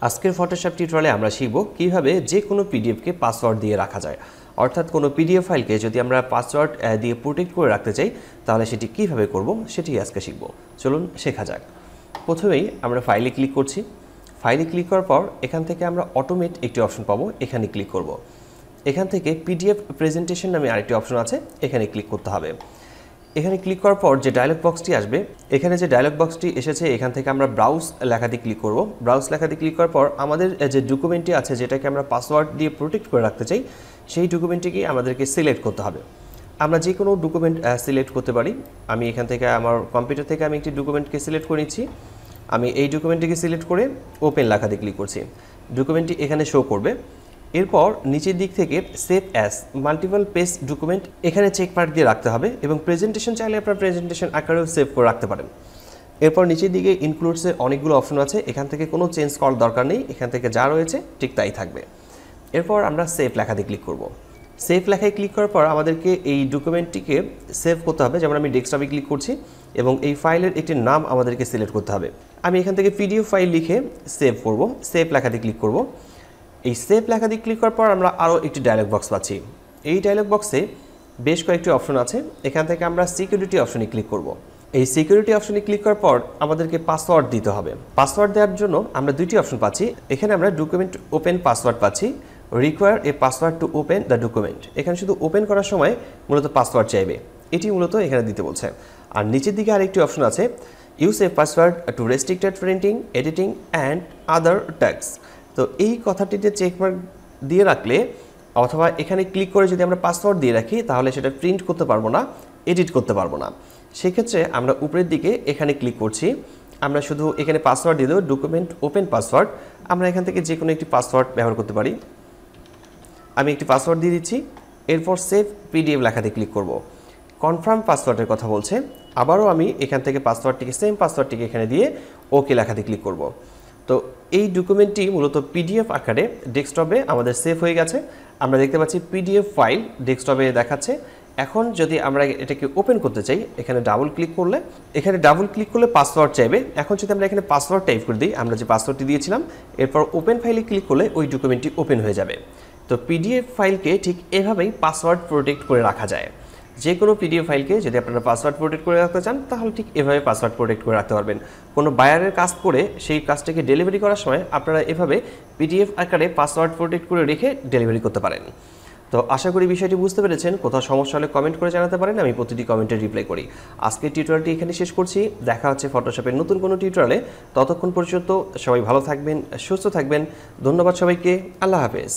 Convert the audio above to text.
আজকের ফটোশপ টিউটোরিয়ালে আমরা শিখব কিভাবে যে কোনো পিডিএফকে পাসওয়ার্ড দিয়ে রাখা যায়। অর্থাৎ কোনো পিডিএফ ফাইলকে যদি আমরা পাসওয়ার্ড দিয়ে প্রোটেক্ট করে রাখতে চাই তাহলে সেটি কিভাবে করব সেটি আজকে শিখব। চলুন শেখা যাক। প্রথমেই আমরা ফাইলে ক্লিক করছি। ফাইলে ক্লিক করার পর এখান থেকে আমরা অটোমেট একটি অপশন পাবো, এখানে ক্লিক করব। এখান থেকে পিডিএফ প্রেজেন্টেশন নামে আরেকটি অপশন আছে, এখানে ক্লিক করতে হবে। এখানে ক্লিক করার পর যে ডায়লগ বক্সটি আসবে, এখানে যে ডায়লগ বক্সটি এসেছে এখান থেকে আমরা ব্রাউজ লেখাতে ক্লিক করব। ব্রাউজ লেখাতে ক্লিক করার পর আমাদের যে ডকুমেন্টটি আছে যেটাকে আমরা পাসওয়ার্ড দিয়ে প্রোটেক্ট করে রাখতে চাই সেই ডকুমেন্টটিকে আমাদেরকে সিলেক্ট করতে হবে। আমরা যে কোনো ডকুমেন্ট সিলেক্ট করতে পারি। আমি এখান থেকে আমার কম্পিউটার থেকে আমি একটি ডকুমেন্টকে সিলেক্ট করে নিচ্ছি। আমি এই ডকুমেন্টটিকে সিলেক্ট করে ওপেন লেখাতে ক্লিক করছি। ডকুমেন্টটি এখানে শো করবে। এরপর নিচের দিক থেকে save as multiple page document এখানে চেক মার্ক দিয়ে রাখতে হবে এবং প্রেজেন্টেশন চাইলে আপনার প্রেজেন্টেশন আকারেও সেভ করে রাখতে পারেন। এরপর নিচের দিকে ইনক্লুডসের অনেকগুলো অপশন আছে, এখান থেকে কোনো চেঞ্জ করার দরকার নেই, এখান থেকে যা রয়েছে ঠিক তাই থাকবে। এরপর আমরা সেভ লেখাতে ক্লিক করব। সেভ লেখায় ক্লিক করার পর আমাদেরকে এই ডকুমেন্টটিকে সেভ করতে হবে। যেমন আমি ডেস্কটপে ক্লিক করছি এবং এই ফাইলের একটি নাম আমাদেরকে সিলেক্ট করতে হবে। আমি এখান থেকে পিডিএফ ফাইল লিখে সেভ করব। সেভ লেখাতে ক্লিক করব। এই সেভ লেখাতে ক্লিক করার পর আমরা আরও একটি ডায়লগ বক্স পাচ্ছি। এই ডায়লগ বক্সে বেশ কয়েকটি অপশন আছে, এখান থেকে আমরা সিকিউরিটি অপশনে ক্লিক করব। এই সিকিউরিটি অপশনে ক্লিক করার পর আমাদেরকে পাসওয়ার্ড দিতে হবে। পাসওয়ার্ড দেওয়ার জন্য আমরা দুইটি অপশন পাচ্ছি। এখানে আমরা ডকুমেন্ট ওপেন পাসওয়ার্ড পাচ্ছি, require a password to open the document. এখানে শুধু ওপেন করার সময় মূলত পাসওয়ার্ড চাইবে, এটি মূলত এখানে দিতে বলছে। আর নিচের দিকে আরেকটি অপশন আছে, use a password to restricted printing editing and other tasks. তো এই কথাটিতে চেকমার্ক দিয়ে রাখলে অথবা এখানে ক্লিক করে যদি আমরা পাসওয়ার্ড দিয়ে রাখি তাহলে সেটা প্রিন্ট করতে পারবো না, এডিট করতে পারবো না। সেক্ষেত্রে আমরা উপরের দিকে এখানে ক্লিক করছি, আমরা শুধু এখানে পাসওয়ার্ড দিয়ে দেবো ডকুমেন্ট ওপেন পাসওয়ার্ড। আমরা এখান থেকে যে কোনো একটি পাসওয়ার্ড ব্যবহার করতে পারি। আমি একটি পাসওয়ার্ড দিয়ে দিচ্ছি। এরপর সেভ পিডিএফ লেখাতে ক্লিক করব। কনফার্ম পাসওয়ার্ডের কথা বলছে, আবারও আমি এখান থেকে পাসওয়ার্ডটিকে সেম পাসওয়ার্ডটিকে এখানে দিয়ে ওকে লেখাতে ক্লিক করব। তো এই ডকুমেন্টটি মূলত পিডিএফ আকারে ডেস্কটপে আমাদের সেভ হয়ে গেছে। আমরা দেখতে পাচ্ছি পিডিএফ ফাইল ডেস্কটপে দেখাচ্ছে। এখন যদি আমরা এটাকে ওপেন করতে চাই, এখানে ডাবল ক্লিক করলে পাসওয়ার্ড চাইবে। এখন যদি আমরা এখানে পাসওয়ার্ড টাইপ করে দিই, আমরা যে পাসওয়ার্ডটি দিয়েছিলাম, এরপর ওপেন ফাইলে ক্লিক করলে ওই ডকুমেন্টটি ওপেন হয়ে যাবে। তো পিডিএফ ফাইলকে ঠিক এভাবেই পাসওয়ার্ড প্রোটেক্ট করে রাখা যায়। যে কোনো পিডিএফ ফাইলকে যদি আপনারা পাসওয়ার্ড প্রোটেক্ট করে রাখতে চান তাহলে ঠিক এভাবে পাসওয়ার্ড প্রোটেক্ট করে রাখতে পারবেন। কোনো বায়ারের কাজ করে সেই কাজটাকে ডেলিভারি করার সময় আপনারা এভাবে পিডিএফ আকারে পাসওয়ার্ড প্রোটেক্ট করে রেখে ডেলিভারি করতে পারেন। তো আশা করি বিষয়টি বুঝতে পেরেছেন। কোথাও সমস্যা হলে কমেন্ট করে জানাতে পারেন, আমি প্রতিটি কমেন্টে রিপ্লাই করি। আজকের টিউটোরিয়ালটি এখানে শেষ করছি। দেখা হচ্ছে ফটোশপের নতুন কোনো টিউটোরিয়ালে। ততক্ষণ পর্যন্ত সবাই ভালো থাকবেন, সুস্থ থাকবেন। ধন্যবাদ সবাইকে। আল্লাহ হাফেজ।